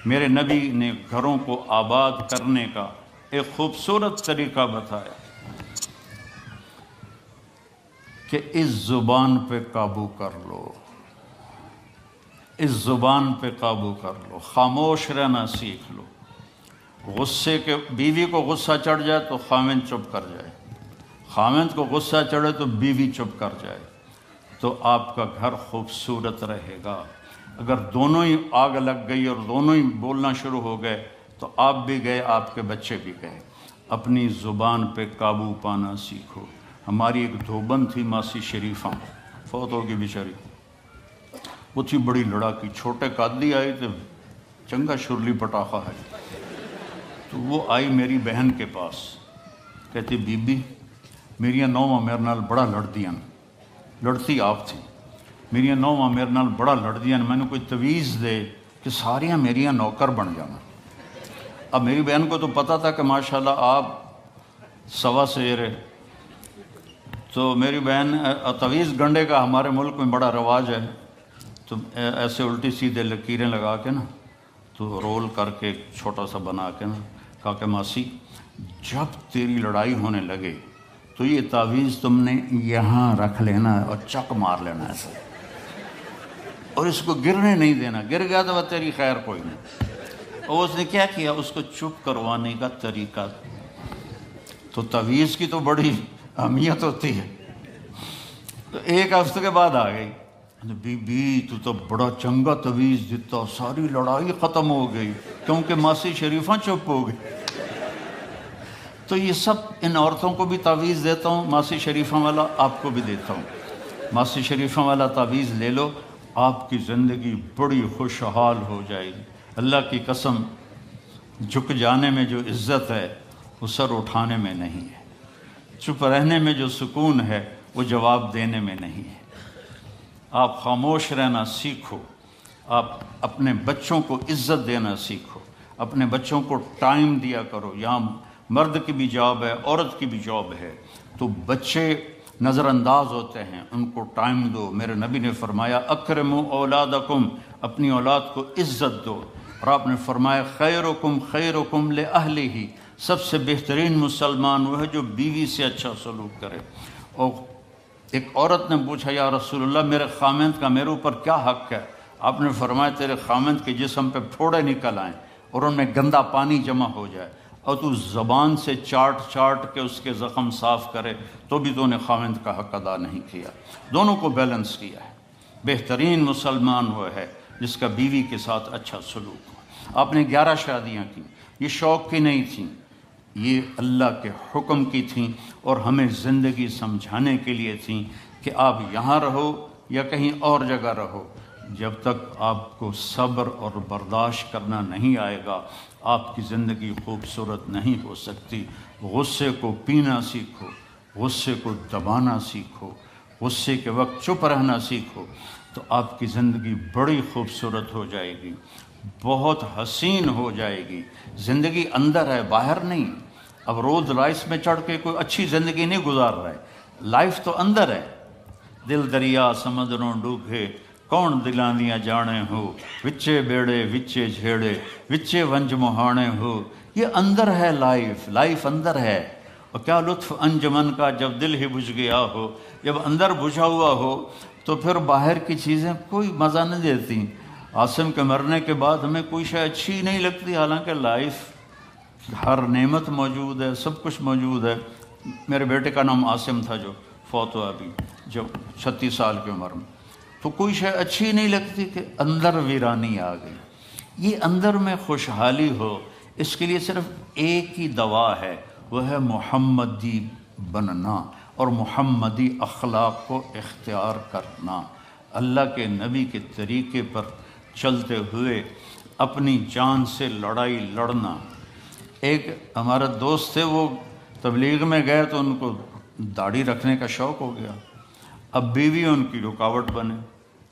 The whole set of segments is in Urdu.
میرے نبی نے گھروں کو آباد کرنے کا ایک خوبصورت طریقہ بتایا کہ اس زبان پہ قابو کر لو، اس زبان پہ قابو کر لو، خاموش رہنا سیکھ لو۔ غصے کے بیوی کو غصہ چڑھ جائے تو خاوند چپ کر جائے، خاوند کو غصہ چڑھے تو بیوی چپ کر جائے، تو آپ کا گھر خوبصورت رہے گا۔ اگر دونوں ہی آگ لگ گئی اور دونوں ہی بولنا شروع ہو گئے تو آپ بھی گئے، آپ کے بچے بھی گئے۔ اپنی زبان پہ قابو پانا سیکھو۔ ہماری ایک دھوبن تھی ماسی شریفہ، فوت ہوگی بیچاری، وہ تھی بڑی لڑاکی، چھوٹے قادی آئی تو چنگا شرلی پٹاخہ ہے، تو وہ آئی میری بہن کے پاس، کہتی بی بی میریاں نوواں میرے نال بڑا لڑدیاں، لڑتی آپ تھی، میریاں نوواں میرے نال بڑا لڑدیاں، میں نے کوئی تویز دے کہ ساریاں میریاں نوکر بن جانا۔ اب میری بہن کو تو پتہ تھا کہ ماشاءاللہ آپ سوا سیر ہے، تو میری بہن تویز گنڈے کا ہمارے ملک میں بڑا رواج ہے، تو ایسے الٹی سیدھے لکیریں لگا کے نا تو رول کر کے چھوٹا سا بنا کے نا کہا کہ ماسی جب تیری لڑائی ہونے لگے تو یہ تعویذ تم نے یہاں رکھ لینا اور چک مار لینا ایسا، اور اس کو گرنے نہیں دینا، گر گیا تو وہ تیری خیر کوئی نہیں۔ اور اس نے کیا کیا، اس کو چپ کروانے کا طریقہ، تو تعویذ کی تو بڑی اہمیت ہوتی ہے۔ تو ایک ہفتے کے بعد آ گئی، بی بی تو بڑا چنگا تعویذ دیتا، ساری لڑائی ختم ہو گئی کیونکہ ماسی شریفہ چپ ہو گئی۔ تو یہ سب ان عورتوں کو بھی تعویذ دیتا ہوں، ماسی شریفہ والا آپ کو بھی دیتا ہوں۔ ماسی شریفہ والا تعویذ لے لو، آپ کی زندگی بڑی خوشحال ہو جائے گی۔ اللہ کی قسم، جھک جانے میں جو عزت ہے وہ سر اٹھانے میں نہیں ہے، چپ رہنے میں جو سکون ہے وہ جواب دینے میں نہیں ہے۔ آپ خاموش رہنا سیکھو، آپ اپنے بچوں کو عزت دینا سیکھو، اپنے بچوں کو ٹائم دیا کرو۔ یہاں مرد کی بھی جاب ہے، عورت کی بھی جاب ہے، تو بچے نظر انداز ہوتے ہیں، ان کو ٹائم دو۔ میرے نبی نے فرمایا اکرموا اولادکم، اپنی اولاد کو عزت دو، اور آپ نے فرمایا خیرکم خیرکم لأہلہ، سب سے بہترین مسلمان وہ ہے جو بیوی سے اچھا سلوک کرے۔ اور ایک عورت نے پوچھا یا رسول اللہ میرے خامند کا میرے اوپر کیا حق ہے؟ آپ نے فرمایا تیرے خامند کے جسم پہ پھوڑے نکل آئیں اور ان میں گندا پانی جمع ہو جائے اور تو زبان سے چاٹ چاٹ کے اس کے زخم صاف کرے تو بھی تو نے خامند کا حق ادا نہیں کیا۔ دونوں کو بیلنس کیا ہے۔ بہترین مسلمان وہ ہے جس کا بیوی کے ساتھ اچھا سلوک ہو۔ آپ نے 11 شادیاں کی، یہ شوق کی نہیں تھیں، یہ اللہ کے حکم کی تھیں اور ہمیں زندگی سمجھانے کے لیے تھیں کہ آپ یہاں رہو یا کہیں اور جگہ رہو، جب تک آپ کو صبر اور برداشت کرنا نہیں آئے گا آپ کی زندگی خوبصورت نہیں ہو سکتی۔ غصے کو پینا سیکھو، غصے کو دبانا سیکھو، غصے کے وقت چپ رہنا سیکھو، تو آپ کی زندگی بڑی خوبصورت ہو جائے گی، بہت حسین ہو جائے گی۔ زندگی اندر ہے، باہر نہیں۔ اب رولز رائس میں چڑھ کے کوئی اچھی زندگی نہیں گزار رہا ہے، لائف تو اندر ہے۔ دل دریا سمندروں ڈوبے کون دلاں دیاں جانے ہو، وچے بیڑے وچے جھیڑے وچے ونج مہانے ہو، یہ اندر ہے لائف اندر ہے۔ اور کیا لطف انجمن کا جب دل ہی بجھ گیا ہو، جب اندر بجھا ہوا ہو تو پھر باہر کی چیزیں کوئی مزہ نہیں دیتی۔ عاصم کے مرنے کے بعد ہمیں کوئی شے اچھی نہیں لگتی، حالانکہ لائف ہر نعمت موجود ہے، سب کچھ موجود ہے۔ میرے بیٹے کا نام عاصم تھا جو فوت ہوا ابھی جب 36 سال کی عمر میں، تو کوئی شے اچھی نہیں لگتی کہ اندر ویرانی آ گئی۔ یہ اندر میں خوشحالی ہو، اس کے لیے صرف ایک ہی دوا ہے، وہ ہے محمدی بننا اور محمدی اخلاق کو اختیار کرنا، اللہ کے نبی کے طریقے پر چلتے ہوئے اپنی جان سے لڑائی لڑنا۔ ایک ہمارا دوست تھے، وہ تبلیغ میں گئے تو ان کو داڑھی رکھنے کا شوق ہو گیا، اب بیوی ان کی رکاوٹ بنے،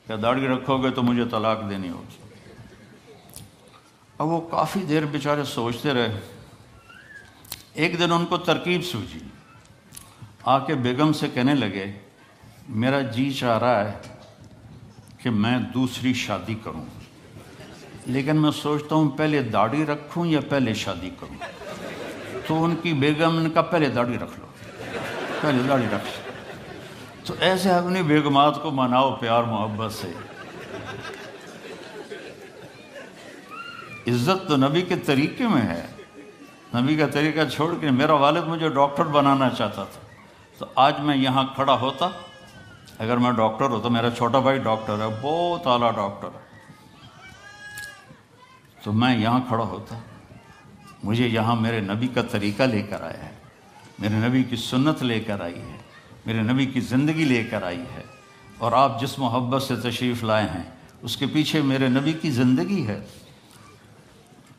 کہ داڑھی رکھو گے تو مجھے طلاق دینی ہوگی۔ اب وہ کافی دیر بیچارے سوچتے رہے، ایک دن ان کو ترکیب سوجھی، آ کے بیگم سے کہنے لگے میرا جی چاہ رہا ہے کہ میں دوسری شادی کروں۔ لیکن میں سوچتا ہوں پہلے داڑھی رکھوں یا پہلے شادی کروں. تو ان کی بیگم نے کہا پہلے داڑھی رکھ لو، پہلے داڑھی رکھ لو. تو ایسے اپنی بیگمات کو مناؤ پیار محبت سے. عزت تو نبی کے طریقے میں ہے. نبی کا طریقہ چھوڑ کے میرا والد مجھے ڈاکٹر بنانا چاہتا تھا، تو آج میں یہاں کھڑا ہوتا. اگر میں ڈاکٹر ہوتا، میرا چھوٹا بھائی ڈاکٹر ہے، بہت اعلیٰ ڈاکٹر ہے، تو میں یہاں کھڑا ہوتا. مجھے یہاں میرے نبی کا طریقہ لے کر آیا ہے، میرے نبی کی سنت لے کر آئی ہے، میرے نبی کی زندگی لے کر آئی ہے. اور آپ جس محبت سے تشریف لائے ہیں اس کے پیچھے میرے نبی کی زندگی ہے.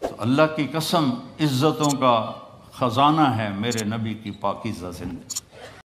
تو اللہ کی قسم عزتوں کا خزانہ ہے میرے نبی کی پاکیزہ زندگی.